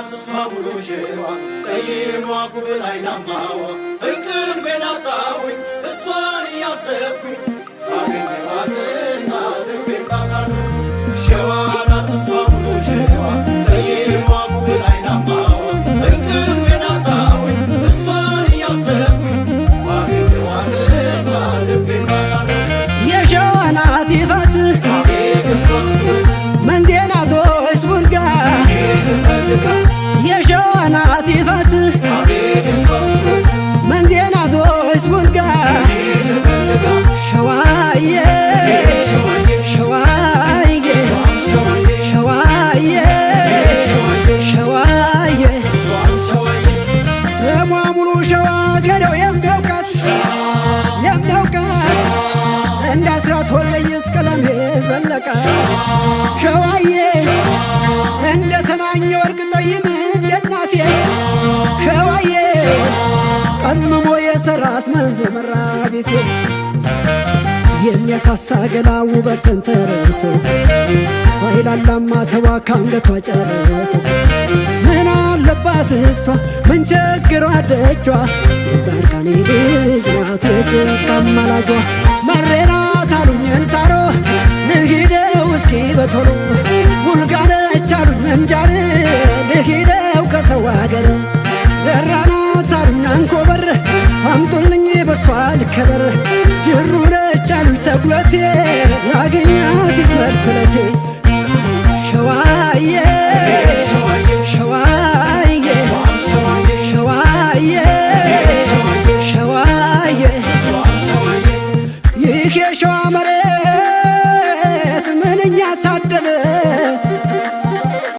ተሷሙሉ ሸዋ ጠይሟ ጉብላይ ናማዋ እንቅልፌን አጣሁኝ እሷን እያሰብኩኝ አገኘኋትና ልቤን ባሳልኩ ሸዋ ተሷሙሉ ሸዋ ጠይሟ ጉብላይ ናማዋ እንቅልፌን አጣሁኝ እሷን እያሰብኩኝ አገኘኋትና ልቤን ባሳልኩ የሸዋ ናት ይፋት አቤት እሷስት መንዜ ናት ወይስ ቡልጋ የሸዋ ናት ይፋት መንዜ ናት ወይስ ቡልጋ ሸዋዬ ሸዋዬ ሸዋዬ ሸዋዬ ስሟ ሙሉ ሸዋ ገደው የሚያውቃት እንደ አስራት ወለየስ ቀለሜ ዘለቃ ሸዋዬ እንደ ተናኘ ወርቅ ጠይም እንደ እናቴ ሸዋዬ ቀምሞ የሰራስ መንዝ መራ ቤቴ የሚያሳሳ ገላ ውበት ተንተርሶ ባይላላማ ተዋካ አንገቷ ጨርሶ ምን አለባት እሷ ምን ቸግሯ ደጇ የዛርቃኔ ልጅ ናት የጭንቅ አማላጇ መሬናት አሉኝን ሳሮ ልሂደው እስኪ በቶሎ ቡልጋነች አሉኝ መንጃር ልሂደው ከሰው አገር ደራናት አሉኝ አንኮበር አምጡልኝ በሷ ልከበር ጅሩ ነች አሉኝ ተጉለቴ ላገኛት ይስመር ስለቴ ሸዋዬ ሸዋዬ ሸዋዬ ሸዋዬ ይህ የሸዋ